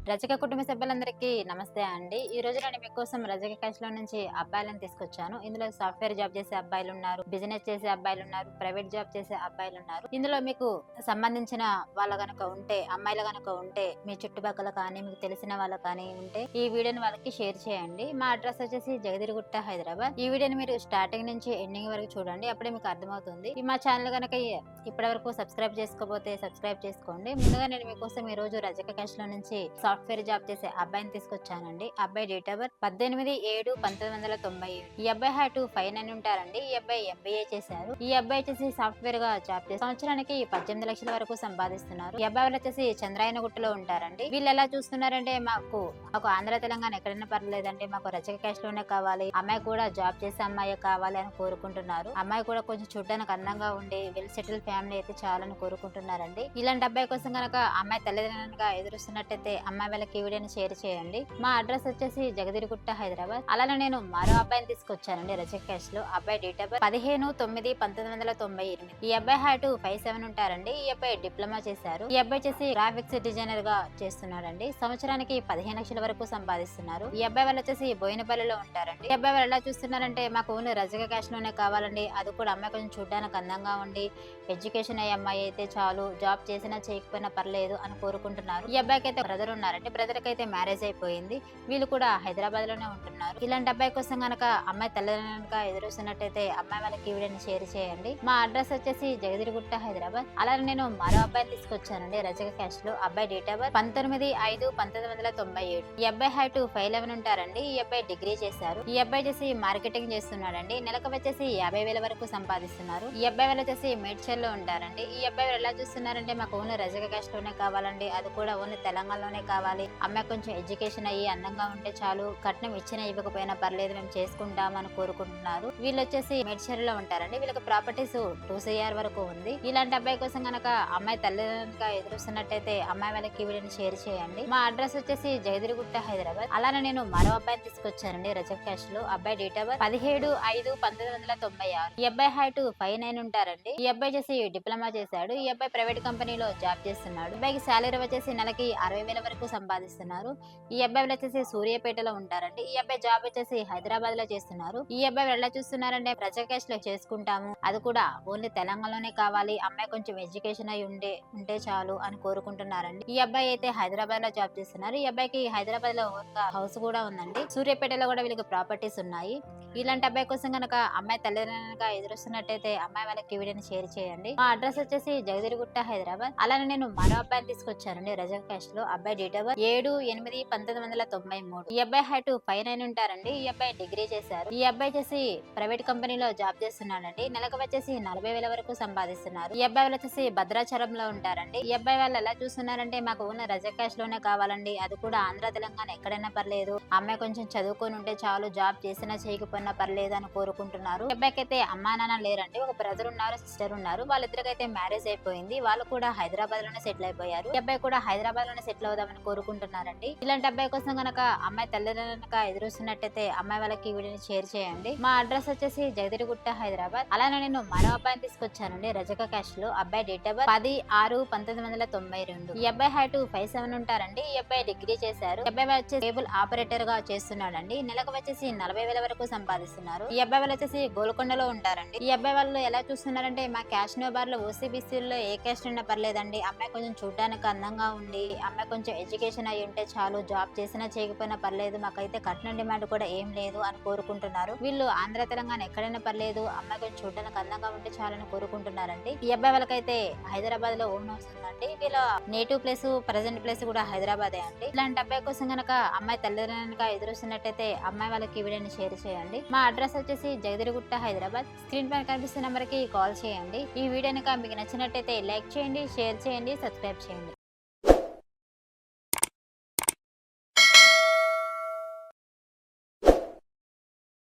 రజక కుటుంబ సభ్యులందరికీ నమస్తే అండి. ఈ రోజు నేను మీకోసం రజక క్యాష్‌లో నుంచి అబ్బాయిలను తీసుకొచ్చాను. ఇందులో సాఫ్ట్‌వేర్ జాబ్ చేసే అబ్బాయిలున్నారు, బిజినెస్ చేసే అబ్బాయిలున్నారు, ప్రైవేట్ జాబ్ చేసే అబ్బాయిలున్నారు. ఇందులో మీకు సంబంధించిన వాళ్ళు గనక ఉంటే, అమ్మాయిలు గనక ఉంటే, మీ చుట్టుపక్కల కానీ, మీకు తెలిసిన వాళ్ళు కానీ ఉంటే, ఈ వీడియోని వాళ్ళకి షేర్ చేయండి. మా అడ్రస్ వచ్చేసి జగదిరిగుట్ట, హైదరాబాద్. ఈ వీడియోని మీరు స్టార్టింగ్ నుంచి ఎండింగ్ వరకు చూడండి. అప్పుడే మీకు అర్థమవుతుంది. మా ఛానల్ గనక ఇప్పటి వరకు సబ్స్క్రైబ్ చేసుకోకపోతే సబ్స్క్రైబ్ చేసుకోండి. ముందుగా నేను మీకోసం ఈ రోజు రజక క్యాష్‌లో నుంచి సాఫ్ట్‌వేర్ జాబ్ చేసే అబ్బాయిని తీసుకొచ్చానండి. అబ్బాయి డేట్ ఆఫ్ బర్త్ 18/7/1997. ఈ అబ్బాయి హైట్ 5'9" ఉంటారండి. ఈ అబ్బాయి MBA చేశారు. ఈ అబ్బాయి వచ్చేసి సాఫ్ట్‌వేర్ గా జాబ్ చేసి సంవత్సరానికి 18 లక్షల వరకు సంపాదిస్తున్నారు. ఈ అబ్బాయి వాళ్ళు వచ్చేసి చంద్రాయనగుట్టలో ఉంటారండి. వీళ్ళు ఎలా చూస్తున్నారంటే మాకు ఆంధ్ర తెలంగాణ ఎక్కడైనా పర్లేదండి, మాకు రజక క్యాష్ లోనే కావాలి, అమ్మాయి కూడా జాబ్ చేసే అమ్మాయి కావాలి అని కోరుకుంటున్నారు. అమ్మాయి కూడా కొంచెం చూడడానికి అందంగా ఉండి వెల్ సెటిల్ ఫ్యామిలీ అయితే చాలని కోరుకుంటున్నారండి. ఇలాంటి అబ్బాయి కోసం కనుక అమ్మాయి తల్లిదండ్రులుగా ఎదురుస్తున్నట్టయితే అమ్మాయి వాళ్ళకి ఈ వీడియోని షేర్ చేయండి. మా అడ్రస్ వచ్చేసి జగదిరిగుట్ట, హైదరాబాద్. అలానే నేను మరో అబ్బాయిని తీసుకొచ్చానండి రజక క్యాష్ లో. అబ్బాయి డేట్ ఆఫ్ బర్త్ 15/9/1998. ఈ అబ్బాయి హైట్ 5'7" ఉంటారండి. ఈ అబ్బాయి డిప్లొమా చేశారు. ఈ అబ్బాయి వచ్చేసి గ్రాఫిక్స్ డిజైనర్ గా చేస్తున్నాడండి. సంవత్సరానికి 15 లక్షల వరకు సంపాదిస్తున్నారు. ఈ అబ్బాయి వాళ్ళు వచ్చేసి బోయినపల్లిలో ఉంటారండి. ఈ అబ్బాయి వాళ్ళు ఎలా చూస్తున్నారంటే మాకు ఓన్లీ రజక క్యాష్ లోనే కావాలండి, అది కూడా అమ్మాయి కొంచెం చూడడానికి అందంగా ఉండి ఎడ్యుకేషన్ అయ్యే అమ్మాయి అయితే చాలు, జాబ్ చేసినా చేయకపోయినా పర్లేదు అని కోరుకుంటున్నారు. ఈ అబ్బాయికి అయితే బ్రదర్ ఉన్నారండి. బ్రదర్ కి అయితే మ్యారేజ్ అయిపోయింది. వీళ్ళు కూడా హైదరాబాద్ లోనే ఉంటున్నారు. ఇలాంటి అబ్బాయి కోసం కనుక అమ్మాయి తల్లిదండ్రులుగా ఎదురుస్తున్నట్టయితే అమ్మాయి వాళ్ళకి ఈ వీడియోని షేర్ చేయండి. మా అడ్రస్ వచ్చేసి జగదిరిగుట్ట, హైదరాబాద్. అలానే నేను మరో అబ్బాయిని తీసుకొచ్చానండి రజక క్యాష్ లో. అబ్బాయి డేట్ ఆఫ్ బర్త్ 19/5/1997. ఈ అబ్బాయి హైట్ 5'11" ఉంటారండి. ఈ అబ్బాయి డిగ్రీ చేశారు. ఈ అబ్బాయి వచ్చేసి మార్కెటింగ్ చేస్తున్నాడండి. నెలకు వచ్చేసి 50,000 వరకు సంపాదిస్తున్నారు. ఈ అబ్బాయి వాళ్ళు వచ్చేసి మేడ్చల్ లో ఉంటారండి. ఈ అబ్బాయి వాళ్ళు ఎలా చూస్తున్నారంటే మాకు ఓన్లీ రజక క్యాష్ లోనే కావాలండి, అది కూడా ఓన్లీ తెలంగాణలోనే కావాలి, అమ్మాయి కొంచెం ఎడ్యుకేషన్ అయ్యి అందంగా ఉంటే చాలు, కట్నం ఇచ్చినా ఇవ్వకపోయినా పర్లేదు, మేము చేసుకుంటామని కోరుకుంటున్నారు. వీళ్ళు వచ్చేసి మేడ్చల్ లో ఉంటారండి. వీళ్ళకి ప్రాపర్టీస్ 2 CR వరకు ఉంది. ఇలాంటి అబ్బాయి కోసం కనుక అమ్మాయి తల్లిదండ్రులుగా ఎదురుస్తున్నట్టయితే అమ్మాయి వాళ్ళకి వీడియోని షేర్ చేయండి. మా అడ్రస్ వచ్చేసి జగదిరిగుట్ట, హైదరాబాద్. అలానే నేను మరో అబ్బాయిని తీసుకొచ్చానండి రజక క్యాష్ లో. అబ్బాయి డేట్ ఆఫ్ బర్త్ 17/5/1996. ఈ అబ్బాయి హైట్ 5'9" ఉంటారండి. ఈ అబ్బాయి వచ్చేసి డిప్లొమా చేశాడు. ఈ అబ్బాయి ప్రైవేట్ కంపెనీలో జాబ్ చేస్తున్నాడు. అబ్బాయికి శాలరీ వచ్చేసి నెలకి 60,000 వరకు సంపాదిస్తున్నారు. ఈ అబ్బాయి వచ్చేసి సూర్యాపేటలో ఉంటారండి. ఈ అబ్బాయి జాబ్ వచ్చేసి హైదరాబాద్ లో చేస్తున్నారు. ఈ అబ్బాయి ఎలా చూస్తున్నారంటే రజక క్యాష్ లో చేసుకుంటాము, అది కూడా ఓన్లీ తెలంగాణలోనే కావాలి, అమ్మాయి కొంచెం ఎడ్యుకేషన్ అయి ఉంటే చాలు అని కోరుకుంటున్నారండి. ఈ అబ్బాయి అయితే హైదరాబాద్ లో జాబ్ చేస్తున్నారు. ఈ అబ్బాయికి హైదరాబాద్ లో హౌస్ కూడా ఉందండి. సూర్యాపేటలో కూడా వీళ్ళకి ప్రాపర్టీస్ ఉన్నాయి. ఇలాంటి అబ్బాయి కోసం కనుక అమ్మాయి తల్లిదండ్రులుగా ఎదురుస్తున్నట్టయితే అమ్మాయి వాళ్ళకి వీడియోని షేర్ చేయండి. మా అడ్రస్ వచ్చేసి జగదిరిగుట్ట, హైదరాబాద్. అలానే నేను మరో అబ్బాయిని తీసుకొచ్చానండి రజక క్యాష్ లో. అబ్బాయి డేట్ ఆఫ్ బర్త్ 7/8/1993. ఈ అబ్బాయి హైట్ 5'9" ఉంటారండి. ఈ అబ్బాయి డిగ్రీ చేశారు. ఈ అబ్బాయి వచ్చేసి ప్రైవేట్ కంపెనీలో జాబ్ చేస్తున్నాడండి. నెలకు వచ్చేసి 40,000 వరకు సంపాదిస్తున్నారు. ఈ అబ్బాయి వాళ్ళు వచ్చేసి భద్రాచలంలో ఉంటారండి. ఈ అబ్బాయి వాళ్ళు ఎలా చూస్తున్నారంటే మాకు ఉన్న రజక క్యాష్ లోనే కావాలండి, అది కూడా ఆంధ్ర తెలంగాణ ఎక్కడైనా పర్లేదు, అమ్మాయి కొంచెం చదువుకొని ఉంటే చాలు, జాబ్ చేసినా చేయకపోయినా పర్లేదు అని కోరుకుంటున్నారు. ఈ అబ్బాయికి అయితే అమ్మా నాన్న లేరండి. ఒక బ్రదర్ ఉన్నారు, సిస్టర్ ఉన్నారు. వాళ్ళిద్దరికైతే మ్యారేజ్ అయిపోయింది. వాళ్ళు కూడా హైదరాబాద్ లోనే సెటిల్ అయిపోయారు. ఈ అబ్బాయి కూడా హైదరాబాద్ లోనే సెటిల్ అవుదామని కోరుకుంటున్నారండి. ఇలాంటి అబ్బాయి కోసం కనుక అమ్మాయి తల్లిదండ్రులుగా ఎదురుస్తున్నట్టయితే అమ్మాయి వాళ్ళకి ఈ వీడియోని షేర్ చేయండి. మా అడ్రస్ వచ్చేసి జగదిరిగుట్ట, హైదరాబాద్. అలానే నేను మరో అబ్బాయిని తీసుకొచ్చానండి రజక క్యాష్ లో. అబ్బాయి డేట్ ఆఫ్ బర్త్ 10/6/1992. ఈ అబ్బాయి హైట్ 5'7" ఉంటారండి. ఈ అబ్బాయి డిగ్రీ చేశారు. ఈ అబ్బాయి వచ్చేసి కేబుల్ ఆపరేటర్ గా చేస్తున్నాడండి. నెలకు వచ్చేసి 40,000 వరకు సంపాదిస్తున్నారు. ఈ అబ్బాయి వాళ్ళు వచ్చేసి గోల్కొండలో ఉంటారండి. ఈ అబ్బాయి వాళ్ళు ఎలా చూస్తున్నారంటే మా క్యాష్ బార్ లో ఓసీబీసీలో ఏ క్యాస్ట్ ఉన్నా పర్లేదండి, అమ్మాయి కొంచెం చూడడానికి అందంగా ఉండి అమ్మాయి కొంచెం ఎడ్యుకేషన్ అయి ఉంటే చాలు, జాబ్ చేసినా చేయకపోయినా పర్లేదు, మాకైతే కట్నం డిమాండ్ కూడా ఏం లేదు అని కోరుకుంటున్నారు. వీళ్ళు ఆంధ్ర తెలంగాణ ఎక్కడైనా పర్లేదు, అమ్మాయి కొంచెం చూడడానికి అందంగా ఉంటే చాలని కోరుకుంటున్నారండి. ఈ అబ్బాయి వాళ్ళకైతే హైదరాబాద్ లో ఓన్ హౌస్ ఉందండి. వీళ్ళ నేటివ్ ప్లేస్, ప్రజెంట్ ప్లేస్ కూడా హైదరాబాదే అండి. ఇలాంటి అబ్బాయి కోసం కనుక అమ్మాయి తల్లిదండ్రులుగా ఎదురుస్తున్నట్టయితే అమ్మాయి వాళ్ళకి వీడియోని షేర్ చేయండి. మా అడ్రస్ వచ్చేసి జగదిరిగుట్ట, హైదరాబాద్. స్క్రీన్ పైన కనిపిస్తున్న నెంబర్ కి కాల్ చేయండి. ఈ వీడియో మీకు నచ్చినట్టయితే లైక్ చేయండి, షేర్ చేయండి, సబ్స్క్రైబ్ చేయండి.